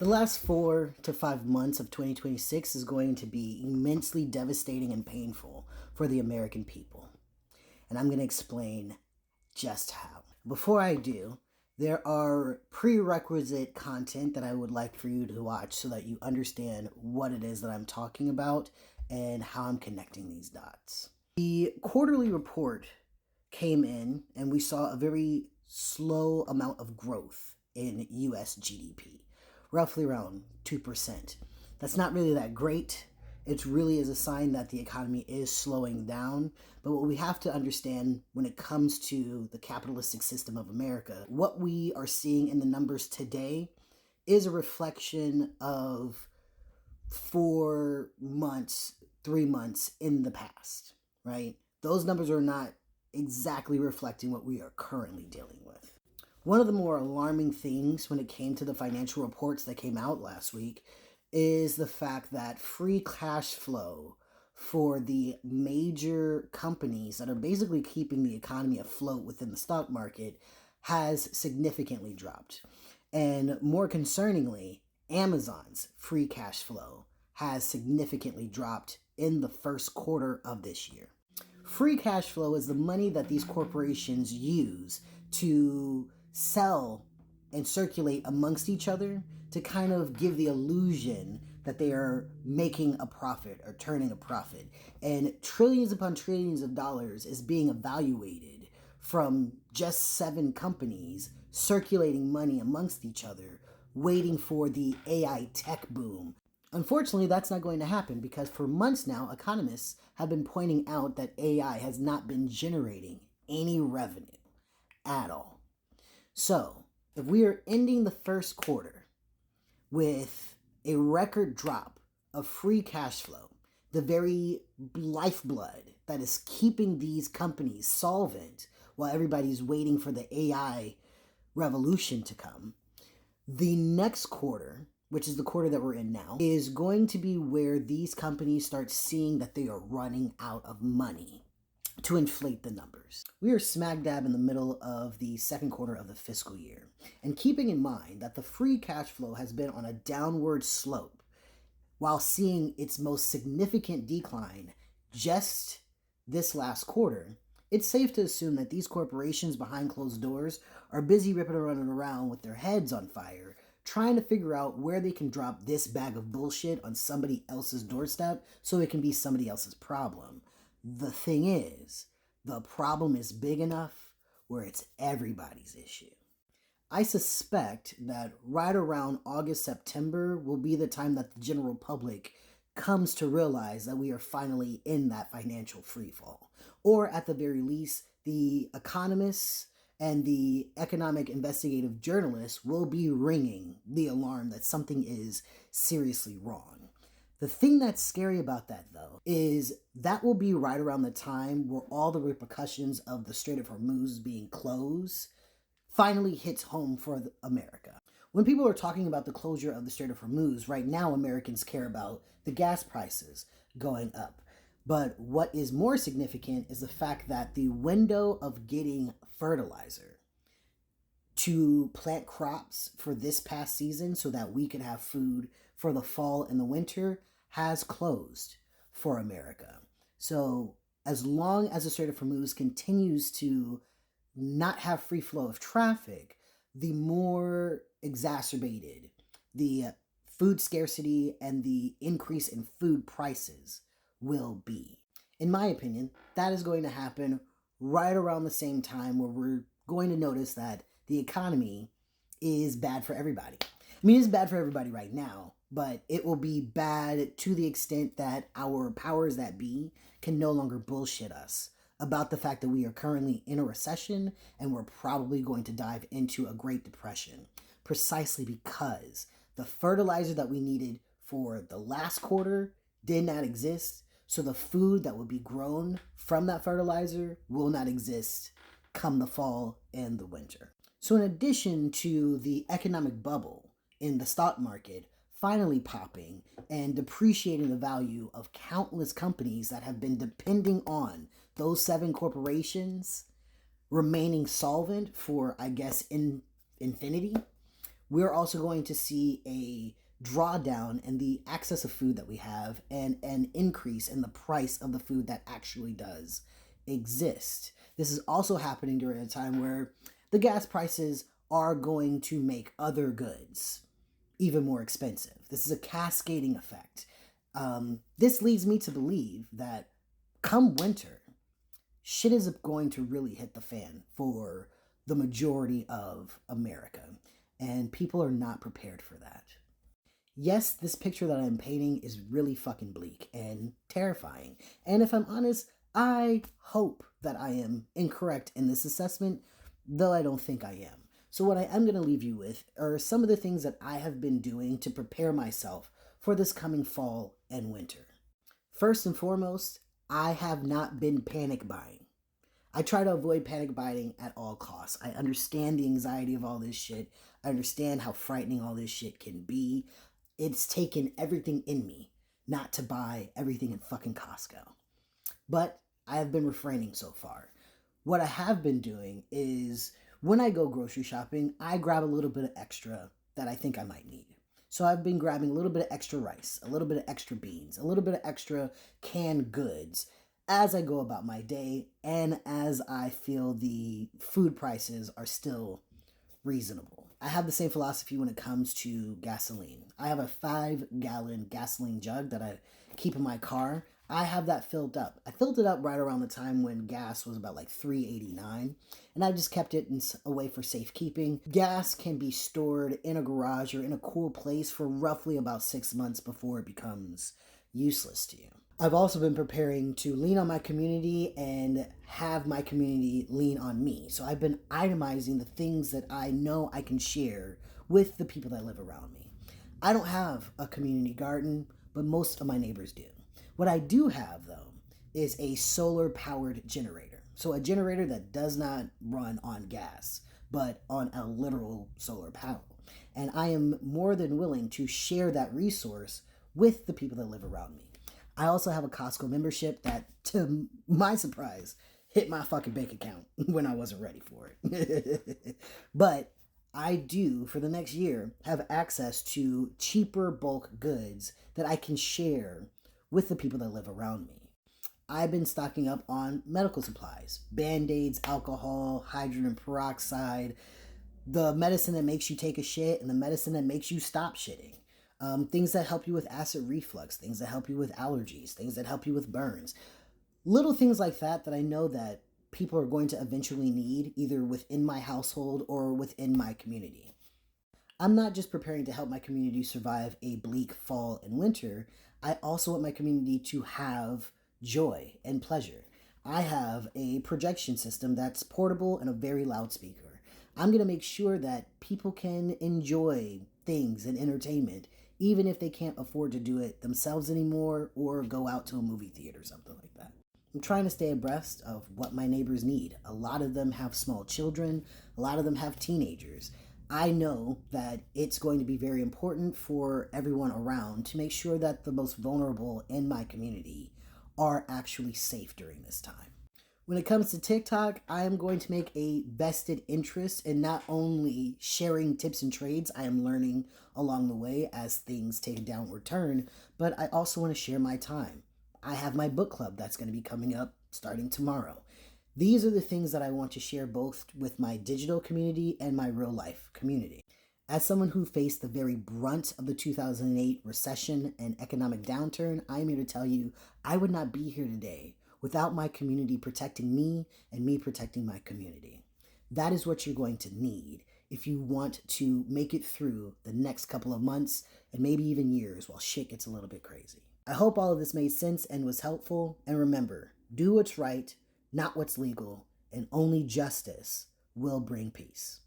The last 4 to 5 months of 2026 is going to be immensely devastating and painful for the American people. And I'm going to explain just how. Before I do, there are prerequisite content that I would like for you to watch so that you understand what it is that I'm talking about and how I'm connecting these dots. The quarterly report came in and we saw a very slow amount of growth in US GDP, roughly around 2%. That's not really that great. It really is a sign that the economy is slowing down. But what we have to understand when it comes to the capitalistic system of America, what we are seeing in the numbers today is a reflection of 4 months, 3 months in the past, right? Those numbers are not exactly reflecting what we are currently dealing with. One of the more alarming things when it came to the financial reports that came out last week is the fact that free cash flow for the major companies that are basically keeping the economy afloat within the stock market has significantly dropped. And more concerningly, Amazon's free cash flow has significantly dropped in the first quarter of this year. Free cash flow is the money that these corporations use to sell and circulate amongst each other to kind of give the illusion that they are making a profit or turning a profit. And trillions upon trillions of dollars is being evaluated from just 7 companies circulating money amongst each other, waiting for the AI tech boom. Unfortunately, that's not going to happen because for months now, economists have been pointing out that AI has not been generating any revenue at all. So, if we are ending the first quarter with a record drop of free cash flow, the very lifeblood that is keeping these companies solvent while everybody's waiting for the AI revolution to come, the next quarter, which is the quarter that we're in now, is going to be where these companies start seeing that they are running out of money to inflate the numbers. We are smack dab in the middle of the second quarter of the fiscal year. And keeping in mind that the free cash flow has been on a downward slope while seeing its most significant decline just this last quarter, it's safe to assume that these corporations behind closed doors are busy ripping and running around with their heads on fire, trying to figure out where they can drop this bag of bullshit on somebody else's doorstep so it can be somebody else's problem. The thing is, the problem is big enough where it's everybody's issue. I suspect that right around August, September will be the time that the general public comes to realize that we are finally in that financial freefall. Or at the very least, the economists and the economic investigative journalists will be ringing the alarm that something is seriously wrong. The thing that's scary about that, though, is that will be right around the time where all the repercussions of the Strait of Hormuz being closed finally hits home for America. When people are talking about the closure of the Strait of Hormuz, right now Americans care about the gas prices going up. But what is more significant is the fact that the window of getting fertilizer to plant crops for this past season so that we could have food for the fall and the winter has closed for America. So as long as the Strait of Hormuz continues to not have free flow of traffic, the more exacerbated the food scarcity and the increase in food prices will be. In my opinion, that is going to happen right around the same time where we're going to notice that the economy is bad for everybody. I mean, it's bad for everybody right now, but it will be bad to the extent that our powers that be can no longer bullshit us about the fact that we are currently in a recession and we're probably going to dive into a Great Depression, precisely because the fertilizer that we needed for the last quarter did not exist. So the food that would be grown from that fertilizer will not exist come the fall and the winter. So in addition to the economic bubble in the stock market finally popping and depreciating the value of countless companies that have been depending on those 7 corporations remaining solvent for, I guess, infinity, we're also going to see a drawdown in the access of food that we have and an increase in the price of the food that actually does exist. This is also happening during a time where the gas prices are going to make other goods even more expensive. This is a cascading effect. This leads me to believe that come winter, shit is going to really hit the fan for the majority of America, and people are not prepared for that. Yes, this picture that I'm painting is really fucking bleak and terrifying. And if I'm honest, I hope that I am incorrect in this assessment, though I don't think I am. So what I am going to leave you with are some of the things that I have been doing to prepare myself for this coming fall and winter. First and foremost, I have not been panic buying. I try to avoid panic buying at all costs. I understand the anxiety of all this shit. I understand how frightening all this shit can be. It's taken everything in me not to buy everything in fucking Costco. But I have been refraining so far. What I have been doing is when I go grocery shopping, I grab a little bit of extra that I think I might need. So I've been grabbing a little bit of extra rice, a little bit of extra beans, a little bit of extra canned goods as I go about my day and as I feel the food prices are still reasonable. I have the same philosophy when it comes to gasoline. I have a 5-gallon gasoline jug that I keep in my car. I have that filled up. I filled it up right around the time when gas was about like $3.89, and I just kept it away for safekeeping. Gas can be stored in a garage or in a cool place for roughly about 6 months before it becomes useless to you. I've also been preparing to lean on my community and have my community lean on me. So I've been itemizing the things that I know I can share with the people that live around me. I don't have a community garden, but most of my neighbors do. What I do have, though, is a solar-powered generator. So a generator that does not run on gas, but on a literal solar panel. And I am more than willing to share that resource with the people that live around me. I also have a Costco membership that, to my surprise, hit my fucking bank account when I wasn't ready for it. But I do, for the next year, have access to cheaper bulk goods that I can share with the people that live around me. I've been stocking up on medical supplies, Band-Aids, alcohol, hydrogen peroxide, the medicine that makes you take a shit, and the medicine that makes you stop shitting. Things that help you with acid reflux, things that help you with allergies, things that help you with burns. Little things like that I know that people are going to eventually need, either within my household or within my community. I'm not just preparing to help my community survive a bleak fall and winter. I also want my community to have joy and pleasure. I have a projection system that's portable and a very loud speaker. I'm going to make sure that people can enjoy things and entertainment, even if they can't afford to do it themselves anymore or go out to a movie theater or something like that. I'm trying to stay abreast of what my neighbors need. A lot of them have small children. A lot of them have teenagers. I know that it's going to be very important for everyone around to make sure that the most vulnerable in my community are actually safe during this time. When it comes to TikTok, I am going to make a vested interest in not only sharing tips and trades I am learning along the way as things take a downward turn, but I also want to share my time. I have my book club that's going to be coming up starting tomorrow. These are the things that I want to share both with my digital community and my real life community. As someone who faced the very brunt of the 2008 recession and economic downturn, I am here to tell you I would not be here today without my community protecting me and me protecting my community. That is what you're going to need if you want to make it through the next couple of months and maybe even years while shit gets a little bit crazy. I hope all of this made sense and was helpful. And remember, do what's right, not what's legal, and only justice will bring peace.